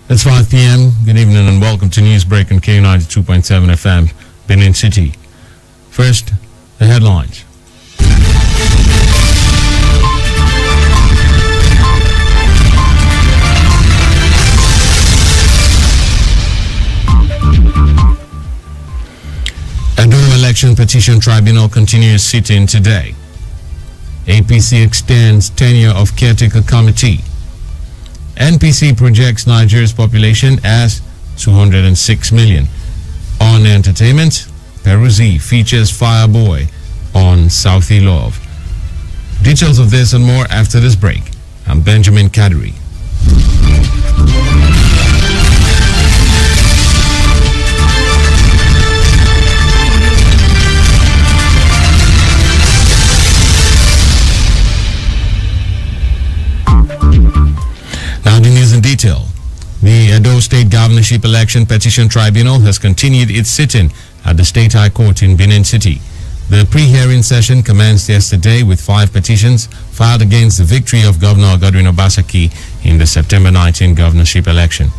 It's 5 p.m. Good evening and welcome to Newsbreak on K92.7 FM, Benin City. First, the headlines. Edo Election Petition Tribunal continues sitting today. APC extends tenure of caretaker committee. NPC projects Nigeria's population as 206 million. On entertainment, Peruzzi features Fireboy on Southie Love. Details of this and more after this break. I'm Benjamin Kadiri. Now the news in detail. The Edo State Governorship Election Petition Tribunal has continued its sitting at the State High Court in Benin City. The pre-hearing session commenced yesterday with 5 petitions filed against the victory of Governor Godwin Obaseki in the September 19 governorship election.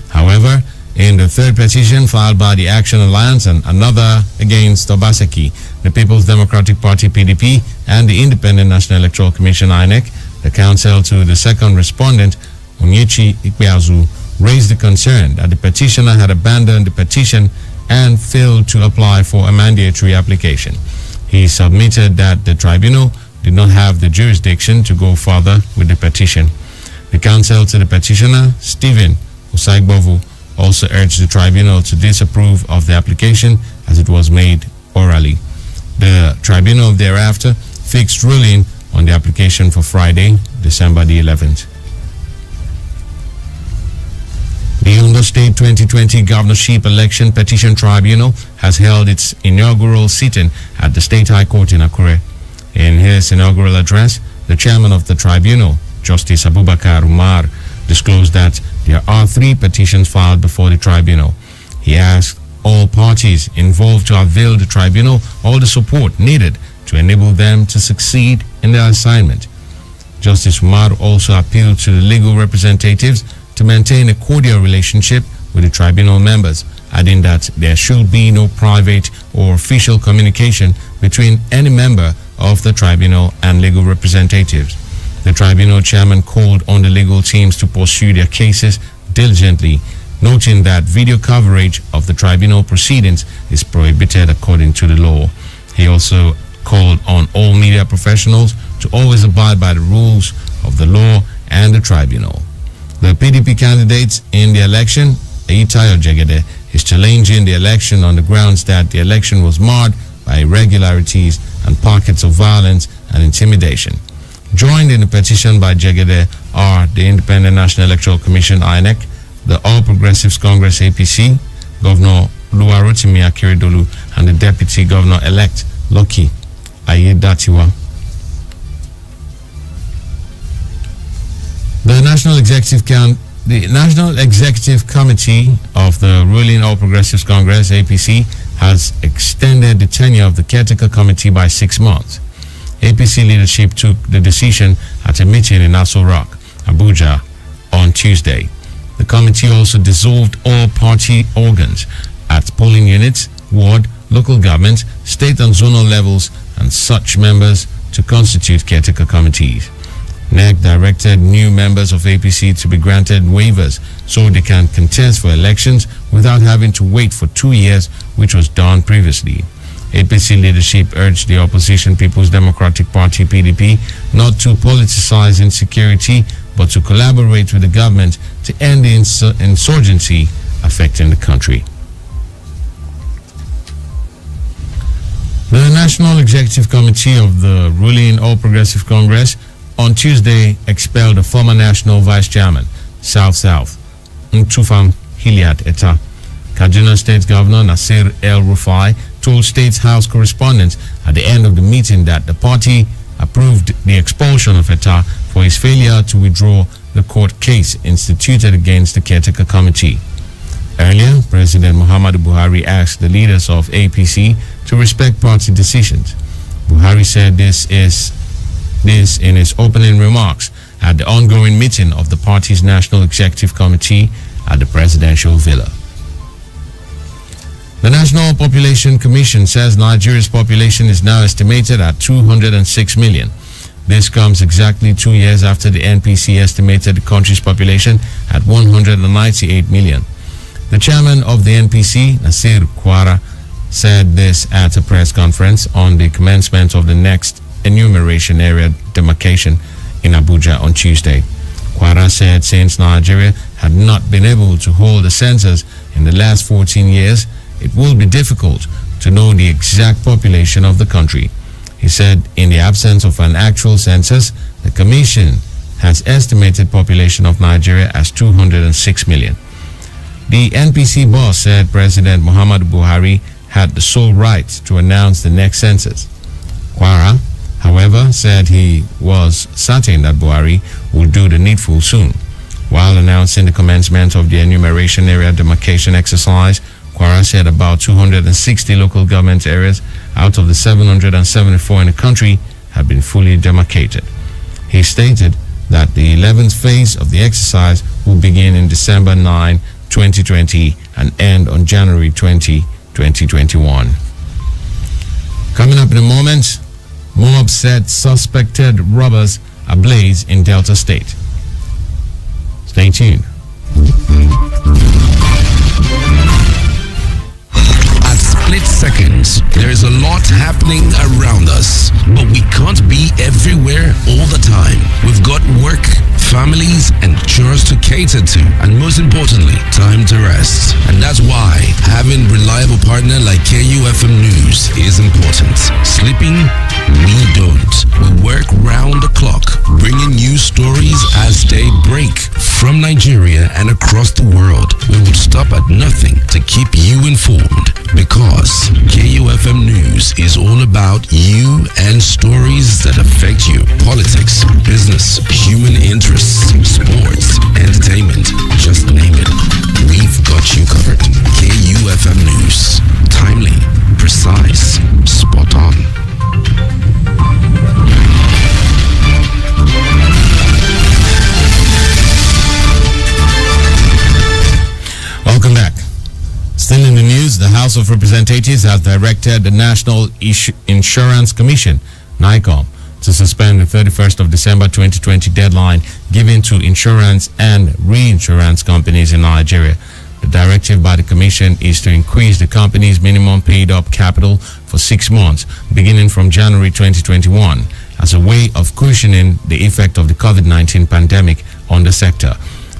However, in the third petition filed by the Action Alliance and another against Obaseki, the People's Democratic Party PDP and the Independent National Electoral Commission INEC, the counsel to the second respondent, Onyechi Ikpeazu, raised the concern that the petitioner had abandoned the petition and failed to apply for a mandatory application. He submitted that the tribunal did not have the jurisdiction to go further with the petition. The counsel to the petitioner, Stephen Osaigbovu, also urged the tribunal to disapprove of the application as it was made orally. The tribunal thereafter fixed ruling on the application for Friday, December the 11th. The Ondo State 2020 Governorship Election Petition Tribunal has held its inaugural sitting at the State High Court in Akure. In his inaugural address, the chairman of the tribunal, Justice Abubakar Umar, disclosed that there are 3 petitions filed before the tribunal. He asked all parties involved to avail the tribunal all the support needed to enable them to succeed in their assignment. Justice Umar also appealed to the legal representatives to maintain a cordial relationship with the tribunal members, adding that there should be no private or official communication between any member of the tribunal and legal representatives. The tribunal chairman called on the legal teams to pursue their cases diligently, noting that video coverage of the tribunal proceedings is prohibited according to the law. He also called on all media professionals to always abide by the rules of the law and the tribunal. The PDP candidates in the election, Ayitayo Jegede, is challenging the election on the grounds that the election was marred by irregularities and pockets of violence and intimidation. Joined in the petition by Jegede are the Independent National Electoral Commission INEC, the All Progressives Congress APC, Governor Oluwarotimi Akeredolu, and the Deputy Governor-elect Lucky Ayedatiwa. The National Executive Committee of the ruling All Progressives Congress (APC) has extended the tenure of the caretaker committee by 6 months. APC leadership took the decision at a meeting in Aso Rock, Abuja, on Tuesday. The committee also dissolved all party organs at polling units, ward, local government, state and zonal levels, and such members to constitute caretaker committees. NEC directed new members of APC to be granted waivers so they can contest for elections without having to wait for 2 years, which was done previously. APC leadership urged the opposition People's Democratic Party PDP not to politicize insecurity but to collaborate with the government to end the insurgency affecting the country. The National Executive Committee of the ruling All Progressive Congress on Tuesday expelled the former national vice chairman, South Ntufam Hiliat Etta. Kaduna State Governor Nasir El-Rufai told State House correspondents at the end of the meeting that the party approved the expulsion of Etta for his failure to withdraw the court case instituted against the caretaker committee. Earlier, President Muhammadu Buhari asked the leaders of APC to respect party decisions. Buhari said this in his opening remarks at the ongoing meeting of the party's National Executive Committee at the presidential villa. The National Population Commission says Nigeria's population is now estimated at 206 million. This comes exactly 2 years after the NPC estimated the country's population at 198 million. The chairman of the NPC, Nasir Kwara, said this at a press conference on the commencement of the next enumeration area demarcation in Abuja on Tuesday. Kwara said since Nigeria had not been able to hold a census in the last 14 years, it will be difficult to know the exact population of the country. He said in the absence of an actual census, the Commission has estimated population of Nigeria as 206 million. The NPC boss said President Muhammadu Buhari had the sole right to announce the next census. Kwara, however, said he was certain that Buhari would do the needful soon. While announcing the commencement of the enumeration area demarcation exercise, Kwara said about 260 local government areas out of the 774 in the country have been fully demarcated. He stated that the 11th phase of the exercise will begin in December 9, 2020 and end on January 20, 2021. Coming up in a moment, mob set suspected robbers ablaze in Delta State. Stay tuned. At split seconds, there is a lot happening around us, but we can't be everywhere all the time. We've got work, families, and chores to cater to, and most importantly, time to rest. And that's why having reliable partner like KUFM News is important. Sleeping? We don't. We work round the clock, bringing you stories as they break from Nigeria and across the world. We will stop at nothing to keep you informed, because KUFM News is all about you and stories that affect you. Politics, business, human interests, sports, entertainment, just name it. We've got you covered. KUFM News. Timely, precise, spot on. Welcome back. Still in the news, the House of Representatives has directed the National Insurance Commission, NICOM, to suspend the 31st of December 2020 deadline given to insurance and reinsurance companies in Nigeria. The directive by the Commission is to increase the company's minimum paid-up capital for 6 months, beginning from January 2021, as a way of cushioning the effect of the COVID-19 pandemic on the sector.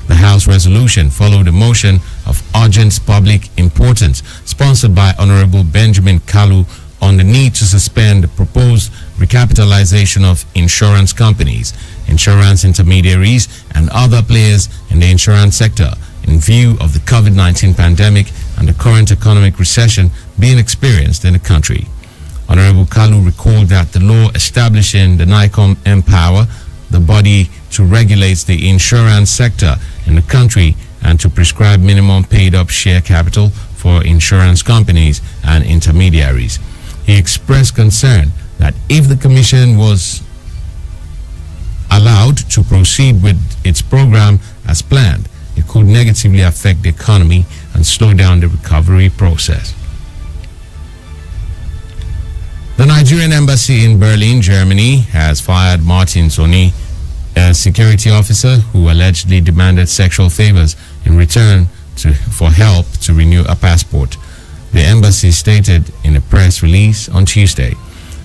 The House resolution followed a motion of urgent public importance sponsored by Honorable Benjamin Kalu on the need to suspend the proposed recapitalization of insurance companies, insurance intermediaries, and other players in the insurance sector in view of the COVID-19 pandemic and the current economic recession being experienced in the country. Honorable Kalu recalled that the law establishing the NICOM Empower, the body to regulate the insurance sector in the country and to prescribe minimum paid-up share capital for insurance companies and intermediaries. He expressed concern that if the Commission was allowed to proceed with its program as planned, it could negatively affect the economy and slow down the recovery process. The Nigerian embassy in Berlin, Germany, has fired Martin Soni, a security officer who allegedly demanded sexual favors in return for help to renew a passport. The embassy stated in a press release on Tuesday.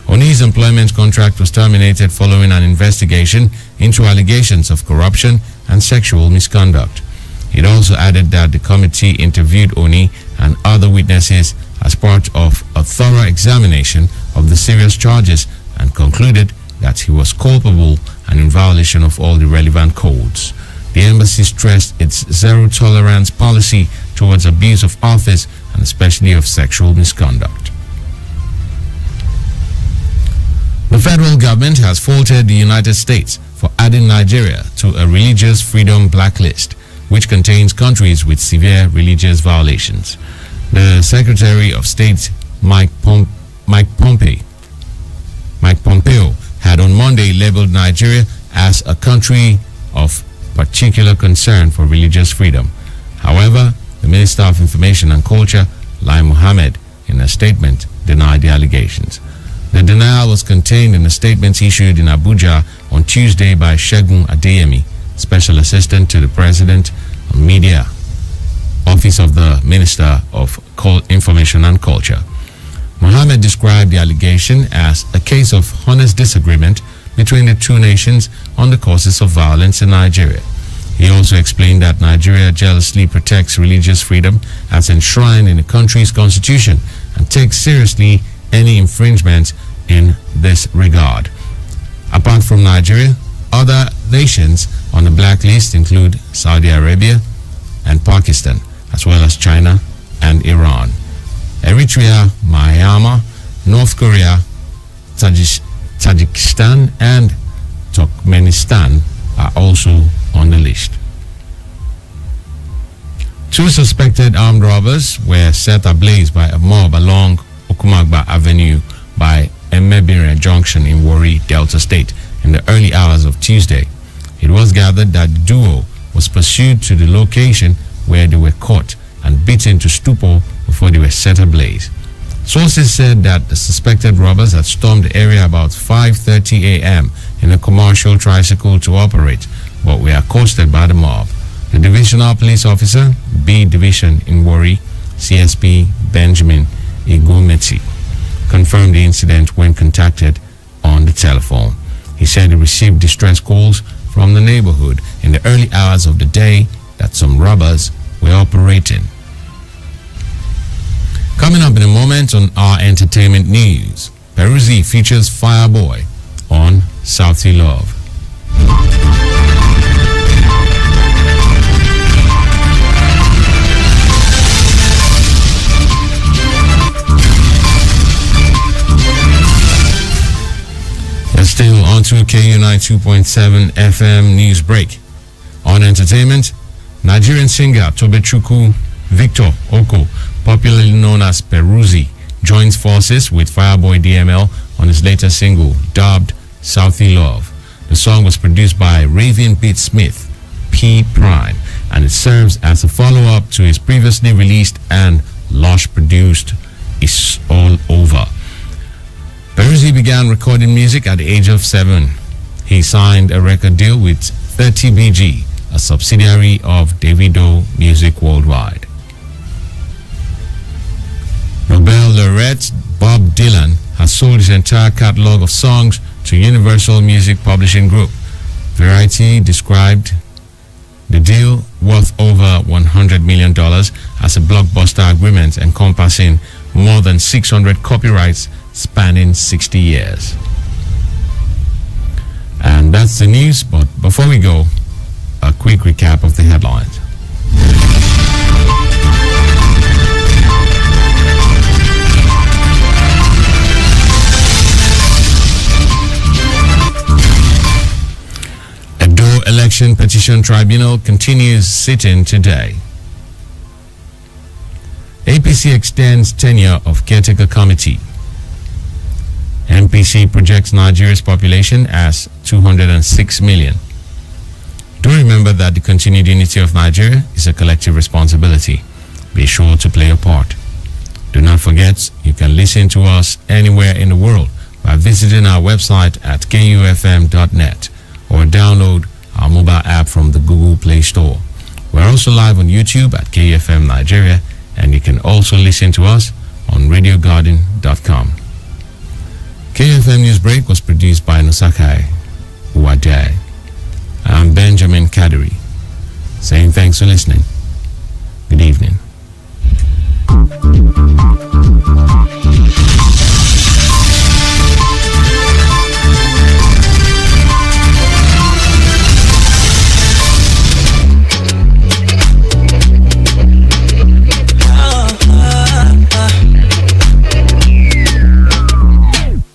Oni's employment contract was terminated following an investigation into allegations of corruption and sexual misconduct. It also added that the committee interviewed Oni and other witnesses as part of a thorough examination of the serious charges and concluded that he was culpable and in violation of all the relevant codes. The embassy stressed its zero-tolerance policy towards abuse of office and especially of sexual misconduct. The federal government has faulted the United States for adding Nigeria to a religious freedom blacklist, which contains countries with severe religious violations. The Secretary of State, Mike Pompeo, had on Monday labeled Nigeria as a country of particular concern for religious freedom. However, the Minister of Information and Culture, Lai Mohammed, in a statement, denied the allegations. The denial was contained in a statement issued in Abuja on Tuesday by Segun Adeyemi, Special Assistant to the President on Media, Office of the Minister of Information and Culture. Mohammed described the allegation as a case of honest disagreement between the two nations on the causes of violence in Nigeria. He also explained that Nigeria jealously protects religious freedom as enshrined in the country's constitution and takes seriously any infringements in this regard. Apart from Nigeria, other nations on the blacklist include Saudi Arabia and Pakistan, as well as China and Iran. Eritrea, Myanmar, North Korea, Tajikistan and Turkmenistan are also on the list. Two suspected armed robbers were set ablaze by a mob along Okumagba Avenue by Emebire Junction in Warri, Delta State in the early hours of Tuesday. It was gathered that the duo was pursued to the location where they were caught and beaten to stupor before they were set ablaze. Sources said that the suspected robbers had stormed the area about 5:30 a.m. in a commercial tricycle to operate, but were accosted by the mob. The divisional police officer, B Division in Warri, CSP Benjamin Igumeti, confirmed the incident when contacted on the telephone. He said he received distress calls from the neighborhood in the early hours of the day that some robbers were operating. Coming up in a moment on our entertainment news, Peruzzi features Fireboy on Southie Love. Still on to KU 92.7 FM news break. On entertainment, Nigerian singer Tobechukwu Victor Oko, popularly known as Peruzzi, joins forces with Fireboy DML on his latest single, dubbed Southie Love. The song was produced by Raven Pete Smith, P Prime, and it serves as a follow-up to his previously released and Lush-produced It's All Over. Peruzzi began recording music at the age of 7. He signed a record deal with 30BG, a subsidiary of Davido Music Worldwide. Nobel laureate Bob Dylan has sold his entire catalog of songs to Universal Music Publishing Group. Variety described the deal, worth over $100 million, as a blockbuster agreement encompassing more than 600 copyrights spanning 60 years. And that's the news, but before we go, a quick recap of the headlines. Edo Election Petition Tribunal continues sitting today. APC extends tenure of caretaker committee. MPC projects Nigeria's population as 206 million. Do remember that the continued unity of Nigeria is a collective responsibility. Be sure to play a part. Do not forget, you can listen to us anywhere in the world by visiting our website at kufm.net or download our mobile app from the Google Play Store. We're also live on YouTube at KFM Nigeria, and you can also listen to us on radiogarden.com. KFM News Break was produced by Nusakai Uwajai. I'm Benjamin Kadiri, saying thanks for listening. Good evening.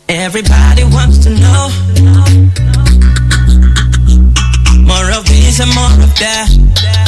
Everybody wants to know more of this and more of that.